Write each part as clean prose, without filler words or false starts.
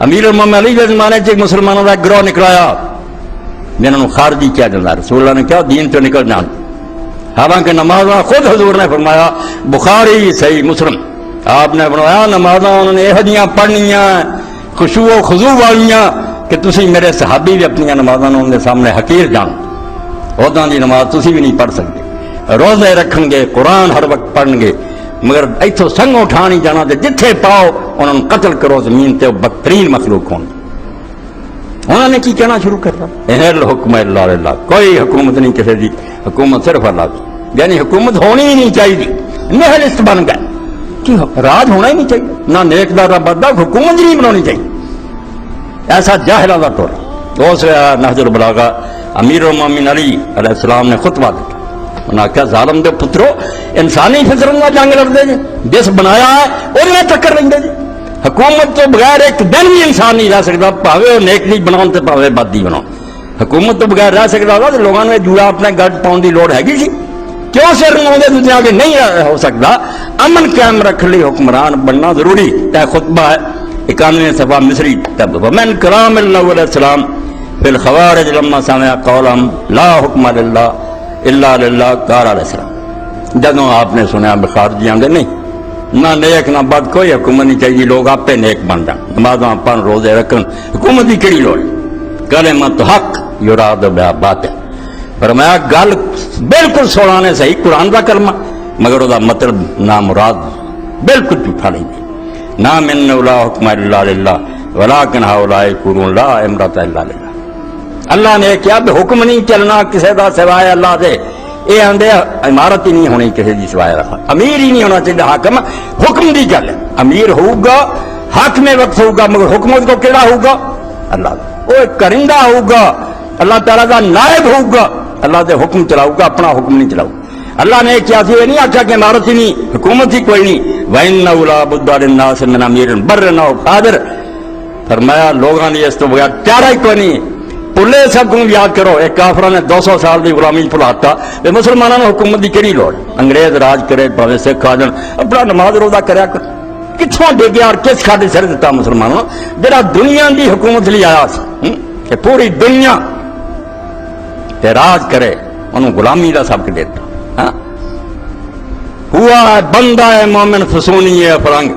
امیر المومنین علی کے زمانے سے مسلمانوں کا گروہ نکلایا جنہوں خارجی کیا جاتا، رسول اللہ نے کیا دین تو نکل جان، حالانکہ نماز خود حضور نے فرمایا بخاری صحیح مسلم آپ نے فرمایا نماز انہوں نے یہ جہاں پڑھنیاں خشوع و خضوع والیاں کہ تسی میرے صحابی بھی اپنی نمازاں ان کے سامنے حقیر جان، اُداں دی نماز تسی بھی نہیں پڑھ سکتے، روزے رکھن گے قرآن ہر وقت پڑھن گے مگر ایتھوں سنگ اٹھا نہیں جانا تے جتھے پاؤ انہوں نے قتل کرو زمین تے بدترین مخلوق ہون۔ انہوں نے کی کہنا شروع کرتا الحکم الا للہ، کوئی حکومت نہیں کسی دی، حکومت صرف اللہ کی، یعنی حکومت ہونی ہی نہیں چاہیے، نہلسٹ بن گئے کہ راج ہونا ہی نہیں چاہیے، نہ نیک دار نہ بدبخت، حکومت نہیں بنانی چاہیے، ایسا جاہلہ کا طور۔ دوسرے نہج البلاغہ امیر المومنین علی علیہ السلام نے خطبہ دیتا، انہوں نے کہا ظالم دے پترو انسانی فطرت کا جنگ لڑتے جی، جس بنایا ہے وہ میں ٹکر لیں جی، حکومت تو بغیر ایک دن بھی انسان نہیں رہ سکتا، پاوے نیک نہیں بناؤ تو پاوے بدی بناؤ، حکومت تو بغیر رہ سکتا ہوگا تو لوگوں نے جوڑا اپنے گھر پاؤں کی لوڑ ہے سی، کیوں سر رنگاؤں دوسرے آگے نہیں ہو سکتا، امن قائم رکھنے لیے حکمران بننا ضروری ہے۔ خطبہ ہے 91 صفحہ مصری تب ومن کلام اللہ علیہ السلام فی الخوارج لما سمع قولهم لا حکم للہ الا للہ قال علیہ السلام، جدوں آپ نے سنیا بخارجی آدھے نہیں نہ نیک نہ بد کوئی حکومت نہیں چاہیے، لوگ آپ پہ نیک بن جائیں، نمازاں پڑھن روزے رکھن، حکومت کی کہڑی لوڑ، کلمۃ حق یراد بہا باطل، فرمایا گل بالکل سوڑانے صحیح قرآن کا کلمہ مگر وہ مطلب نامراد بالکل جھوٹا نہیں دی، نہ من لا حکم الا للہ ولکن ہؤلاء یقولون لا امرۃ الا للہ، اللہ نے کیا بھی حکم نہیں چلنا کسی کا سوائے اللہ دے، یہ آدھے عمارت ہی نہیں ہونی کسی کی سوائے رکھا، امیر ہی نہیں ہونا چاہیے حاکم، حکم دی گل ہے، امیر ہوگا حاکم وقت ہوگا مگر حکمت کو کیڑا ہوگا اللہ دا، وہ ایک کرندہ ہوگا اللہ تعالیٰ کا نائب ہوگا، اللہ دے حکم چلاؤ گا، اپنا حکم نہیں چلاؤ، اللہ نے کیا سی یہ نہیں آخیا کہ عمارت ہی نہیں حکومت ہی کوئی نہیں، وَإِنَّهُ لَا بُدَّ لِلنَّاسِ مِنْ أَمِيرٍ بَرٍّ أَوْ فَاجِرٍ، فرمایا لوگوں نے اس تو بغیر چارہ ہی کوئی نہیں، پلے سب کو یاد کرو، ایک کافرہ نے 200 سال کی غلامی بھلاتا، مسلمانوں نے حکومت کی کہڑی لوڑ، انگریز راج کرے پاوے سکھ آ جان، اپنا نماز روزہ کریا کر، کتوں ڈگیا اور کس کھاٹے سر دیتا مسلمانوں جڑا دنیا کی حکومت لیے آیا سی کہ پوری دنیا تے راج کرے، انہوں غلامی کا سبق دیتا، ہوا ہے بندہ ہے مومن فسونی ہے فرنگ،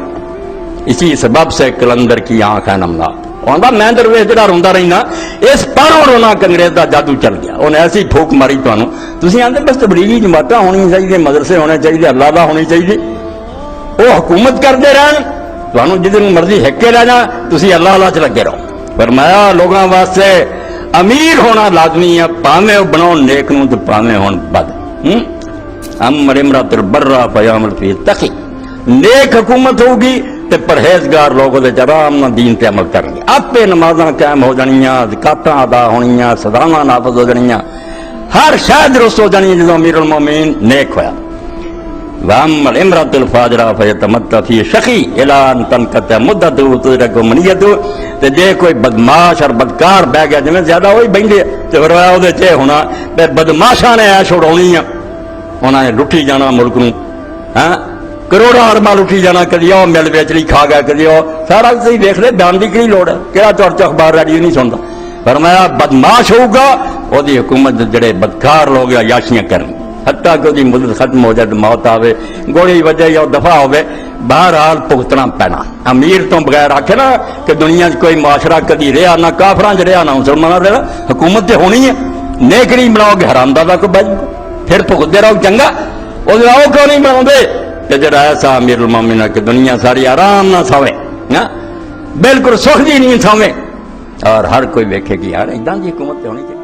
اسی سبب سے کلندر کی آنکھ ہے نمناک، میں درویش جڑا روندا رہنا اس پاروں رونا انگریز کا جادو چل گیا، انہیں ایسی ٹھوک ماری تمہیں، تھی آتے بس تبلیغی جماعتیں ہونی چاہیے، مدرسے ہونے چاہیے، اللہ دا ہونی چاہیے، وہ حکومت کرتے رہن تمہیں جتنی مرضی ہکے رہ جا، تھی اللہ اللہ چ لگے رہو، فرمایا لوگوں واسطے امیر ہونا لازمی ہے، پاویں بناؤ نیک نو تو پاویں ہون بد، امر امرأۃ البرہ فیعمل فی التقی، نیک حکومت ہوگی تے پرہیزگار لوگ آرام نہ دین تے عمل کریں گے، آپ نمازاں قائم ہو جانیاں، زکاتاں ادا ہونیاں، سزاواں نافذ ہو جانیاں، ہر شاید درست ہو جانی جدوں امیر المومنین نیک ہویا۔ وَأَمَّا الْإِمْرَأَةُ الْفَاجِرَةُ فَيَتَمَتَّعُ فِي الشَّقِيِّ إِلَىٰ أَن تَنْقَطِعَ مُدَّتُهُ وَتُدْرَكُ مَنِيَّتُهُ، تے جے کوئی بدماش اور بدکار بہ گیا جویں زیادہ ہوئی بہندے تے فرمایا اودے چ ہونا تے بدماشاں نے عیش اڑاونی ہے، انہاں نے لٹھی جانا ملک نوں، کروڑوں ارباں لٹھی جانا، کدی وہ مل بیچ لی کھا گیا، کدی وہ سارا تھی دیکھ لے، بیان کی کہڑی لوڑ ہے، کہڑا چرچ اخبار ریڈیو نہیں سنتا، فرمایا بدماش ہوگا وہی حکومت جڑے بدکار لوگ عیاشیاں کرن، حتیٰ کہ وہی مدت ختم ہو جائے، موت آوے، گولی وجے یا دفاع ہوے، بہرحال بھگتنا پینا۔ امیر تو بغیر آکھے نا کہ دنیا کوئی معاشرہ کدی رہا نہ کافراں چ رہا نہ مسلماناں رہا، حکومت تے ہونی ہے، نیک نہیں بناؤ گے حرام دادا کو بج پھر بھگتے رہو چنگا، وہ کیوں نہیں بناؤ کہ جڑا ایسا امیر المومنین ہے کہ دنیا ساری آرام نہ سوے، بالکل سکھ دی نہیں سوے، اور ہر کوئی ویکھے کہ یار اداں دی حکومت ہونی چاہیے۔